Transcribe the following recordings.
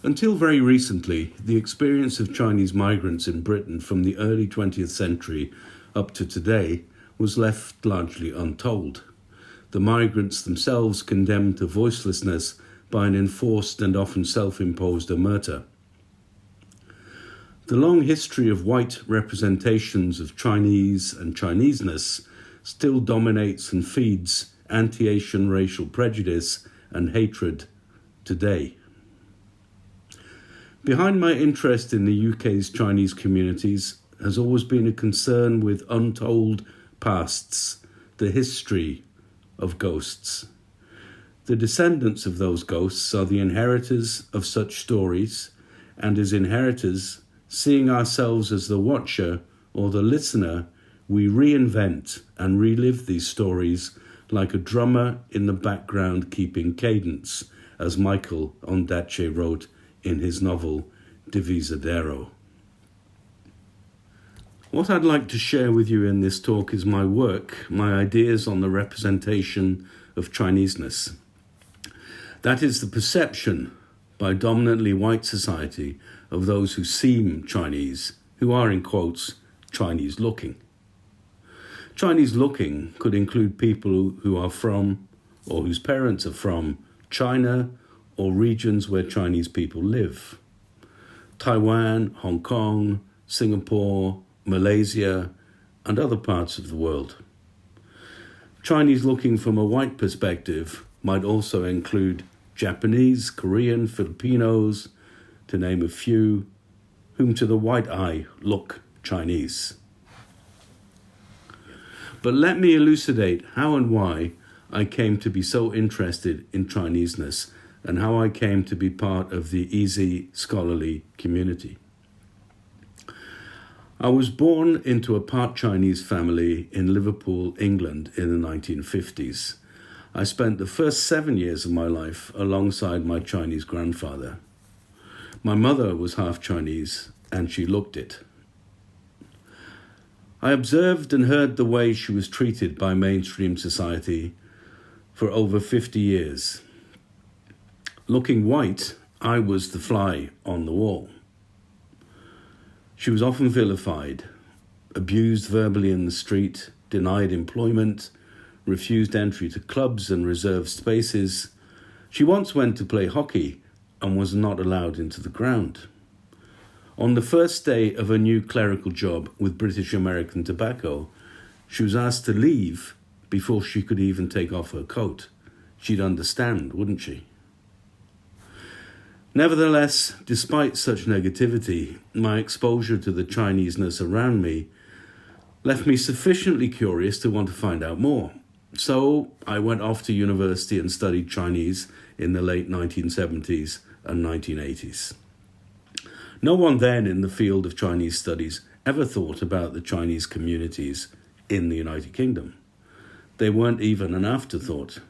Until very recently, the experience of Chinese migrants in Britain from the early 20th century up to today was left largely untold. The migrants themselves condemned to voicelessness by an enforced and often self-imposed omertà. The long history of white representations of Chinese and Chineseness still dominates and feeds anti-Asian racial prejudice and hatred today. Behind my interest in the UK's Chinese communities has always been a concern with untold pasts, the history of ghosts. The descendants of those ghosts are the inheritors of such stories, and as inheritors, seeing ourselves as the watcher or the listener, we reinvent and relive these stories like a drummer in the background keeping cadence, as Ondaatje wrote in his novel Divisadero. What I'd like to share with you in this talk is my work, my ideas on the representation of Chineseness. That is the perception by dominantly white society of those who seem Chinese, who are, in quotes, Chinese-looking. Chinese-looking could include people who are from, or whose parents are from, China or regions where Chinese people live. Taiwan, Hong Kong, Singapore, Malaysia, and other parts of the world. Chinese-looking from a white perspective might also include Japanese, Korean, Filipinos, to name a few, whom to the white eye look Chinese. But let me elucidate how and why I came to be so interested in Chineseness and how I came to be part of the easy scholarly community. I was born into a part Chinese family in Liverpool, England in the 1950s. I spent the first 7 years of my life alongside my Chinese grandfather. My mother was half Chinese and she looked it. I observed and heard the way she was treated by mainstream society for over 50 years. Looking white, I was the fly on the wall. She was often vilified, abused verbally in the street, denied employment, refused entry to clubs and reserved spaces. She once went to play hockey and was not allowed into the ground. On the first day of a new clerical job with British American Tobacco, she was asked to leave before she could even take off her coat. She'd understand, wouldn't she? Nevertheless, despite such negativity, my exposure to the Chineseness around me left me sufficiently curious to want to find out more. So I went off to university and studied Chinese in the late 1970s and 1980s. No one then in the field of Chinese studies ever thought about the Chinese communities in the United Kingdom. They weren't even an afterthought.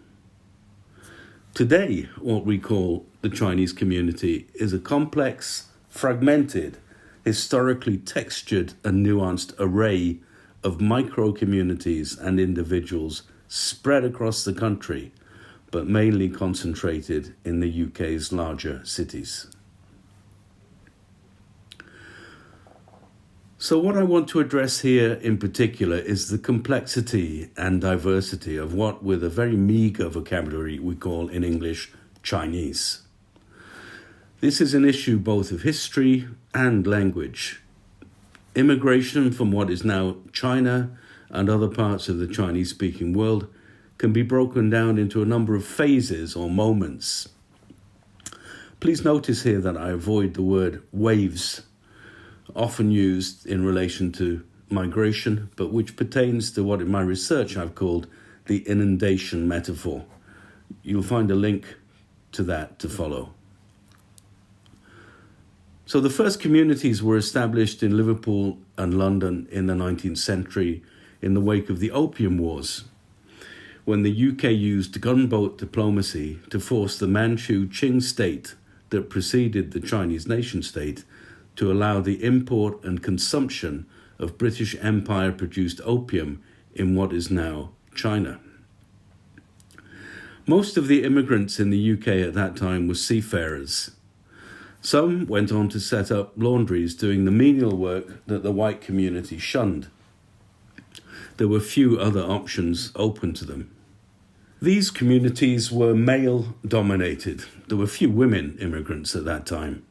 Today, what we call the Chinese community is a complex, fragmented, historically textured and nuanced array of micro-communities and individuals spread across the country, but mainly concentrated in the UK's larger cities. So what I want to address here in particular is the complexity and diversity of what, with a very meagre vocabulary, we call in English Chinese. This is an issue both of history and language. Immigration from what is now China and other parts of the Chinese-speaking world can be broken down into a number of phases or moments. Please notice here that I avoid the word waves, often used in relation to migration, but which pertains to what in my research I've called the inundation metaphor. You'll find a link to that to follow. So the first communities were established in Liverpool and London in the 19th century in the wake of the Opium Wars, when the UK used gunboat diplomacy to force the Manchu Qing state that preceded the Chinese nation state to allow the import and consumption of British Empire-produced opium in what is now China. Most of the immigrants in the UK at that time were seafarers. Some went on to set up laundries doing the menial work that the white community shunned. There were few other options open to them. These communities were male-dominated. There were few women immigrants at that time.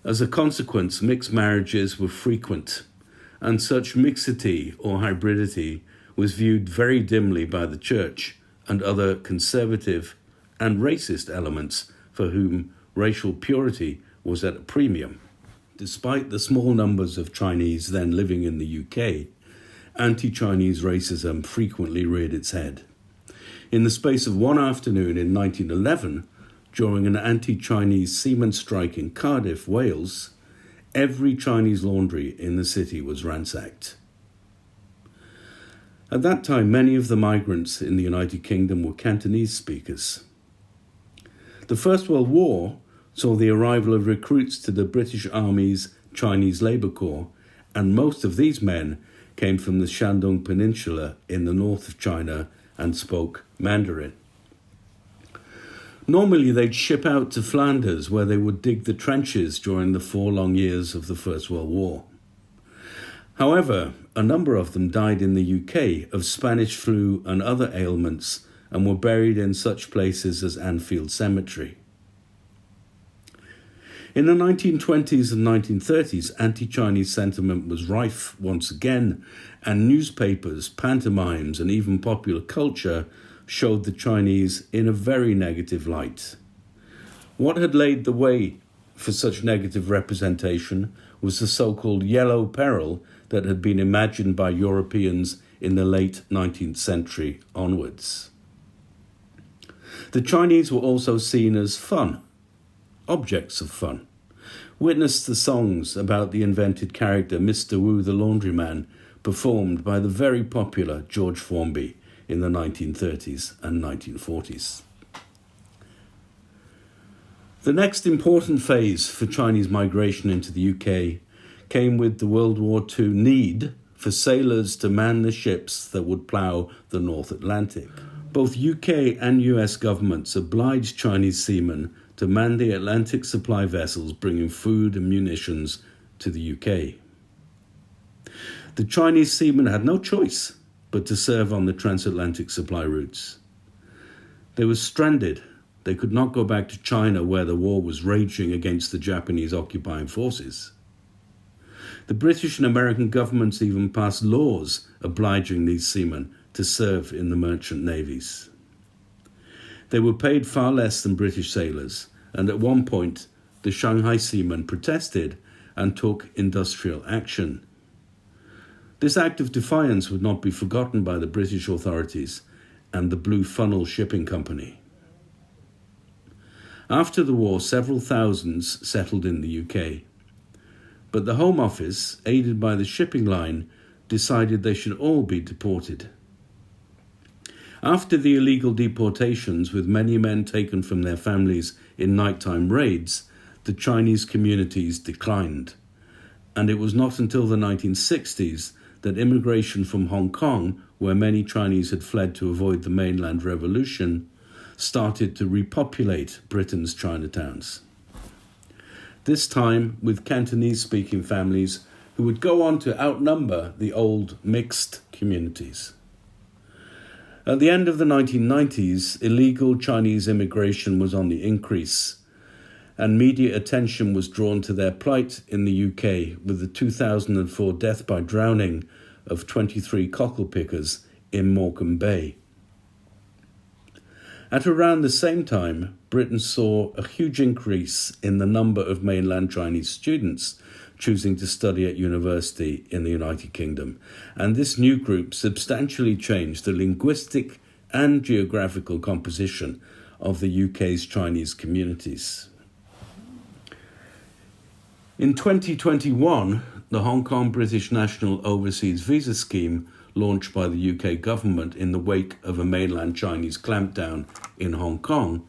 As a consequence, mixed marriages were frequent, and such mixity or hybridity was viewed very dimly by the church and other conservative and racist elements for whom racial purity was at a premium. Despite the small numbers of Chinese then living in the UK, anti-Chinese racism frequently reared its head. In the space of one afternoon in 1911, during an anti-Chinese seaman strike in Cardiff, Wales, every Chinese laundry in the city was ransacked. At that time, many of the migrants in the United Kingdom were Cantonese speakers. The First World War saw the arrival of recruits to the British Army's Chinese Labour Corps, and most of these men came from the Shandong Peninsula in the north of China and spoke Mandarin. Normally they'd ship out to Flanders, where they would dig the trenches during the 4 long years of the First World War. However, a number of them died in the UK of Spanish flu and other ailments and were buried in such places as Anfield Cemetery. In the 1920s and 1930s, anti-Chinese sentiment was rife once again, and newspapers, pantomimes, and even popular culture showed the Chinese in a very negative light. What had laid the way for such negative representation was the so-called yellow peril that had been imagined by Europeans in the late 19th century onwards. The Chinese were also seen as fun, objects of fun. Witness the songs about the invented character Mr. Wu the Laundryman, performed by the very popular George Formby in the 1930s and 1940s. The next important phase for Chinese migration into the UK came with the World War II need for sailors to man the ships that would plough the North Atlantic. Both UK and US governments obliged Chinese seamen to man the Atlantic supply vessels bringing food and munitions to the UK. The Chinese seamen had no choice but to serve on the transatlantic supply routes. They were stranded. They could not go back to China, where the war was raging against the Japanese occupying forces. The British and American governments even passed laws obliging these seamen to serve in the merchant navies. They were paid far less than British sailors, and at one point the Shanghai seamen protested and took industrial action. This act of defiance would not be forgotten by the British authorities and the Blue Funnel Shipping Company. After the war, several thousands settled in the UK, but the Home Office, aided by the shipping line, decided they should all be deported. After the illegal deportations, with many men taken from their families in nighttime raids, the Chinese communities declined, and it was not until the 1960s that immigration from Hong Kong, where many Chinese had fled to avoid the mainland revolution, started to repopulate Britain's Chinatowns. This time with Cantonese-speaking families who would go on to outnumber the old mixed communities. At the end of the 1990s, illegal Chinese immigration was on the increase, and media attention was drawn to their plight in the UK with the 2004 death by drowning of 23 cockle pickers in Morecambe Bay. At around the same time, Britain saw a huge increase in the number of mainland Chinese students choosing to study at university in the United Kingdom, and this new group substantially changed the linguistic and geographical composition of the UK's Chinese communities. In 2021, the Hong Kong British National Overseas Visa Scheme, launched by the UK government in the wake of a mainland Chinese clampdown in Hong Kong,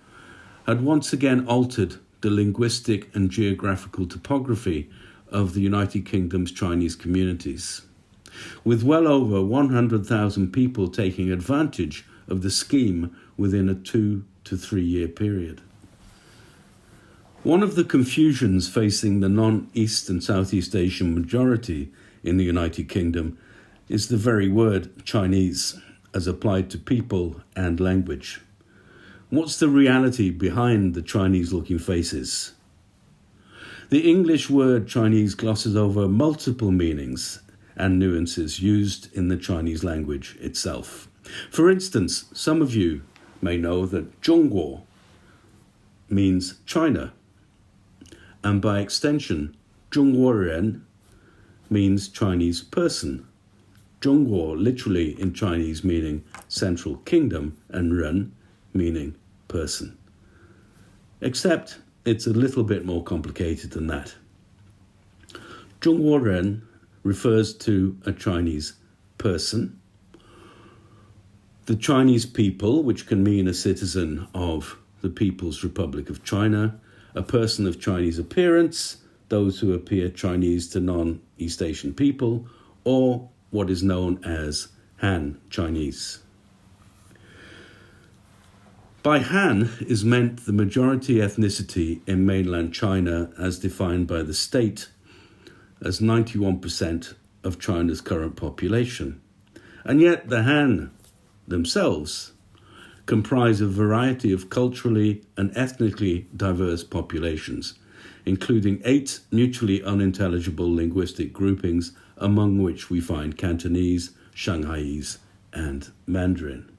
had once again altered the linguistic and geographical topography of the United Kingdom's Chinese communities, with well over 100,000 people taking advantage of the scheme within a 2 to 3 year period. One of the confusions facing the non-East and Southeast Asian majority in the United Kingdom is the very word Chinese as applied to people and language. What's the reality behind the Chinese-looking faces? The English word Chinese glosses over multiple meanings and nuances used in the Chinese language itself. For instance, some of you may know that 中国 means China, and by extension, 中国人 means Chinese person. 中国 literally in Chinese meaning central kingdom, and 人 meaning person. Except it's a little bit more complicated than that. 中国人 refers to a Chinese person. The Chinese people, which can mean a citizen of the People's Republic of China, a person of Chinese appearance, those who appear Chinese to non-East Asian people, or what is known as Han Chinese. By Han is meant the majority ethnicity in mainland China as defined by the state as 91% of China's current population. And yet the Han themselves comprise a variety of culturally and ethnically diverse populations, including 8 mutually unintelligible linguistic groupings, among which we find Cantonese, Shanghaise, and Mandarin.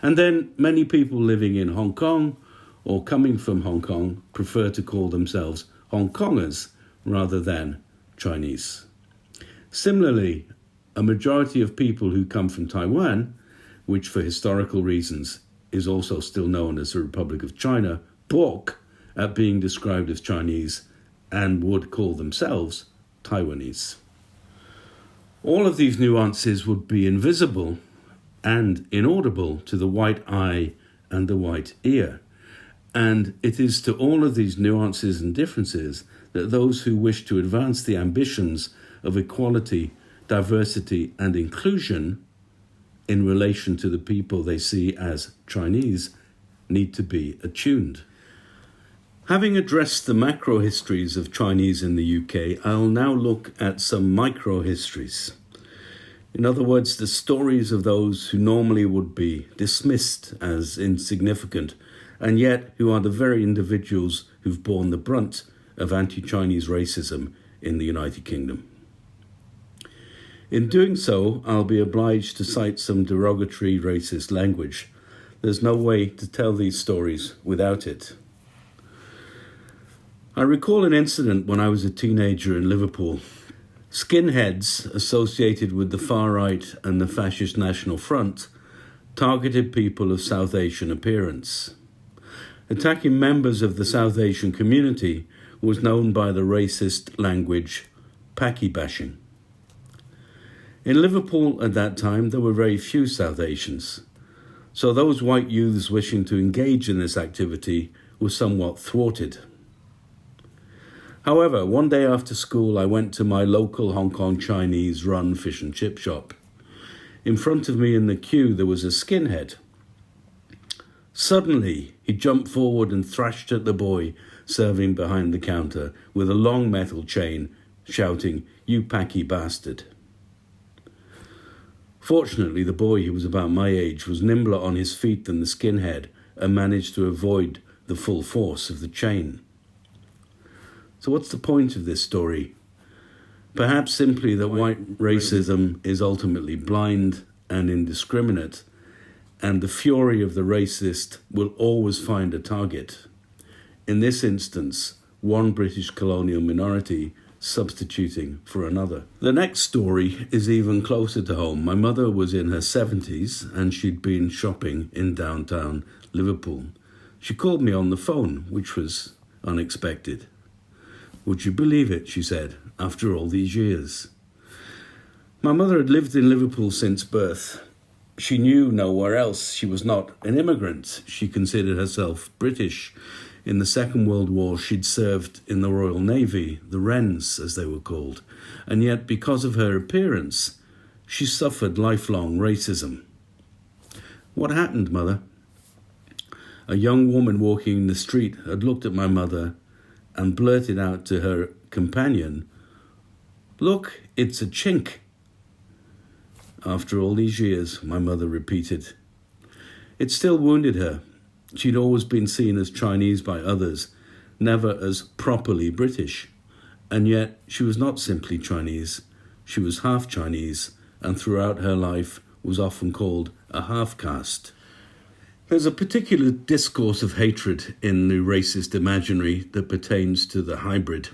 And then many people living in Hong Kong or coming from Hong Kong prefer to call themselves Hong Kongers rather than Chinese. Similarly, a majority of people who come from Taiwan, which for historical reasons is also still known as the Republic of China, balk at being described as Chinese and would call themselves Taiwanese. All of these nuances would be invisible and inaudible to the white eye and the white ear. And it is to all of these nuances and differences that those who wish to advance the ambitions of equality, diversity, and inclusion in relation to the people they see as Chinese need to be attuned. Having addressed the macro-histories of Chinese in the UK, I'll now look at some micro-histories. In other words, the stories of those who normally would be dismissed as insignificant, and yet who are the very individuals who've borne the brunt of anti-Chinese racism in the United Kingdom. In doing so, I'll be obliged to cite some derogatory racist language. There's no way to tell these stories without it. I recall an incident when I was a teenager in Liverpool. Skinheads associated with the far right and the fascist National Front targeted people of South Asian appearance. Attacking members of the South Asian community was known by the racist language Paki bashing. In Liverpool at that time, there were very few South Asians, so those white youths wishing to engage in this activity were somewhat thwarted. However, one day after school, I went to my local Hong Kong Chinese-run fish and chip shop. In front of me in the queue, there was a skinhead. Suddenly, he jumped forward and thrashed at the boy serving behind the counter with a long metal chain, shouting, "You Paki bastard." Fortunately, the boy, who was about my age, was nimbler on his feet than the skinhead and managed to avoid the full force of the chain. So what's the point of this story? Perhaps simply that white racism is ultimately blind and indiscriminate, and the fury of the racist will always find a target. In this instance, one British colonial minority substituting for another. The next story is even closer to home. My mother was in her 70s and she'd been shopping in downtown Liverpool. She called me on the phone, which was unexpected. "Would you believe it," she said, "after all these years?" My mother had lived in Liverpool since birth. She knew nowhere else. She was not an immigrant. She considered herself British. In the Second World War, she'd served in the Royal Navy, the Wrens, as they were called. And yet, because of her appearance, she suffered lifelong racism. "What happened, Mother?" A young woman walking in the street had looked at my mother and blurted out to her companion, "Look, it's a chink." "After all these years," my mother repeated. It still wounded her. She'd always been seen as Chinese by others, never as properly British. And yet she was not simply Chinese. She was half Chinese, and throughout her life was often called a half-caste. There's a particular discourse of hatred in the racist imaginary that pertains to the hybrid.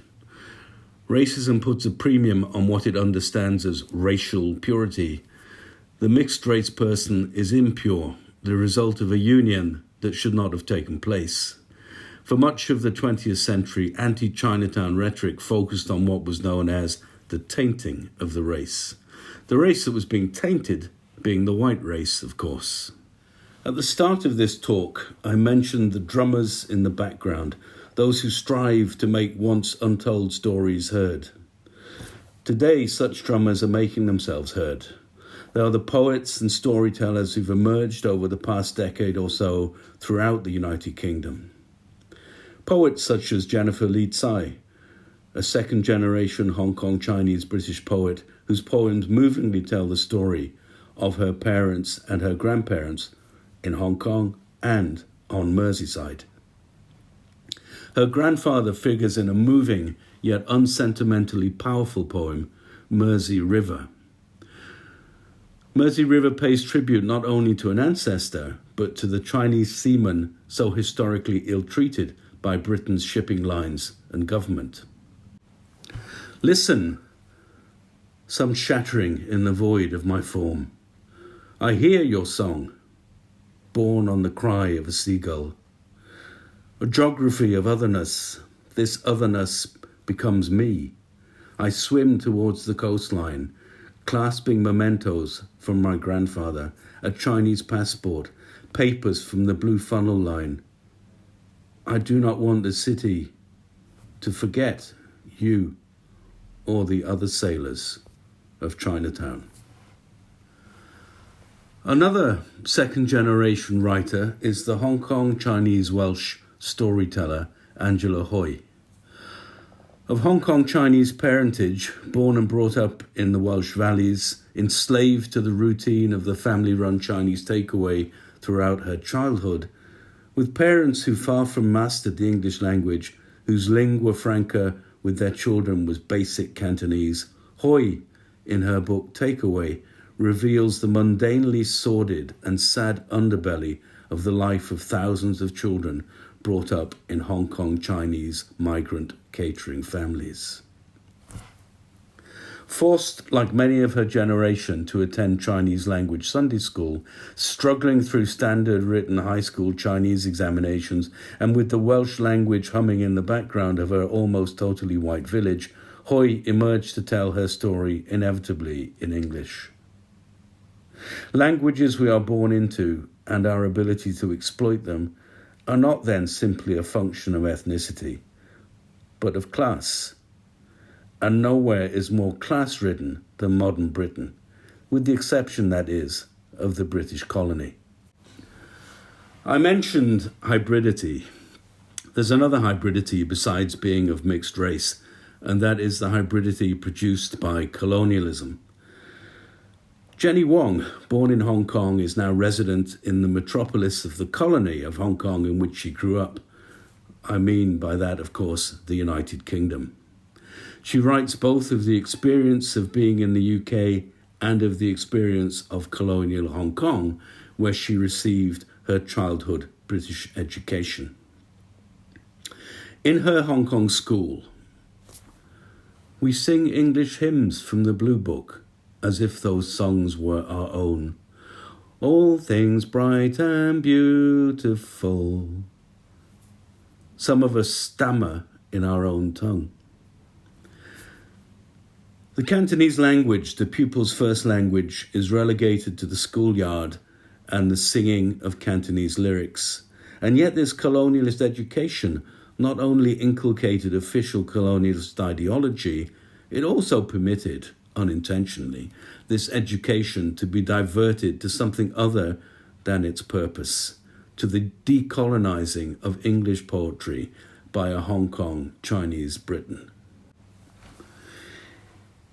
Racism puts a premium on what it understands as racial purity. The mixed-race person is impure, the result of a union that should not have taken place. For much of the 20th century, anti-Chinatown rhetoric focused on what was known as the tainting of the race. The race that was being tainted being the white race, of course. At the start of this talk, I mentioned the drummers in the background, those who strive to make once untold stories heard. Today, such drummers are making themselves heard. They are the poets and storytellers who've emerged over the past decade or so throughout the United Kingdom. Poets such as Jennifer Lee Tsai, a second-generation Hong Kong Chinese British poet whose poems movingly tell the story of her parents and her grandparents in Hong Kong and on Merseyside. Her grandfather figures in a moving yet unsentimentally powerful poem, Mersey River. Mersey River pays tribute not only to an ancestor, but to the Chinese seamen so historically ill-treated by Britain's shipping lines and government. Listen, some shattering in the void of my form. I hear your song, born on the cry of a seagull. A geography of otherness, this otherness becomes me. I swim towards the coastline, clasping mementos from my grandfather, a Chinese passport, papers from the Blue Funnel Line. I do not want the city to forget you or the other sailors of Chinatown. Another second-generation writer is the Hong Kong Chinese Welsh storyteller Angela Hui. Of Hong Kong Chinese parentage, born and brought up in the Welsh valleys, enslaved to the routine of the family-run Chinese takeaway throughout her childhood, with parents who far from mastered the English language, whose lingua franca with their children was basic Cantonese, Hui, in her book Takeaway, reveals the mundanely sordid and sad underbelly of the life of thousands of children brought up in Hong Kong Chinese migrant catering families. Forced, like many of her generation, to attend Chinese language Sunday school, struggling through standard written high school Chinese examinations, and with the Welsh language humming in the background of her almost totally white village, Hui emerged to tell her story inevitably in English. Languages we are born into and our ability to exploit them are not then simply a function of ethnicity, but of class. And nowhere is more class-ridden than modern Britain, with the exception, that is, of the British colony. I mentioned hybridity. There's another hybridity besides being of mixed race, and that is the hybridity produced by colonialism. Jenny Wong, born in Hong Kong, is now resident in the metropolis of the colony of Hong Kong in which she grew up. I mean by that, of course, the United Kingdom. She writes both of the experience of being in the UK and of the experience of colonial Hong Kong, where she received her childhood British education. In her Hong Kong school, we sing English hymns from the Blue Book, as if those songs were our own. All things bright and beautiful. Some of us stammer in our own tongue. The Cantonese language, the pupil's first language, is relegated to the schoolyard and the singing of Cantonese lyrics. And yet this colonialist education not only inculcated official colonialist ideology, it also permitted, unintentionally, this education to be diverted to something other than its purpose, to the decolonizing of English poetry by a Hong Kong Chinese Briton.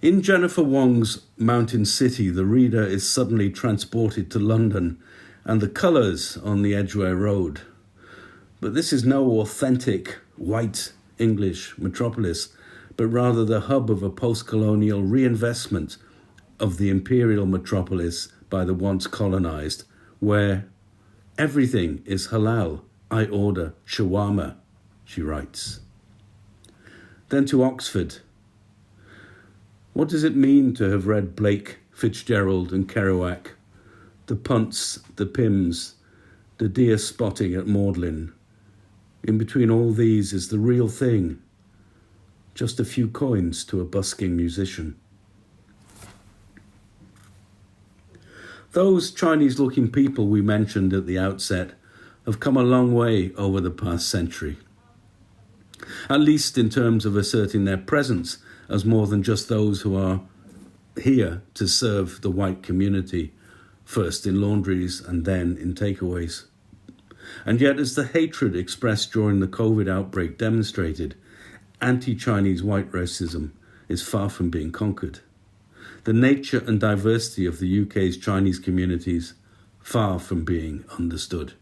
In Jennifer Wong's Mountain City, the reader is suddenly transported to London and the colours on the Edgware Road. But this is no authentic white English metropolis, but rather the hub of a post-colonial reinvestment of the imperial metropolis by the once colonised, where everything is halal. I order shawarma, she writes. Then to Oxford. What does it mean to have read Blake, Fitzgerald and Kerouac, the punts, the Pims, the deer spotting at Magdalen? In between all these is the real thing, just a few coins to a busking musician. Those Chinese-looking people we mentioned at the outset have come a long way over the past century, at least in terms of asserting their presence as more than just those who are here to serve the white community, first in laundries and then in takeaways. And yet, as the hatred expressed during the COVID outbreak demonstrated, anti-Chinese white racism is far from being conquered. The nature and diversity of the UK's Chinese communities far from being understood.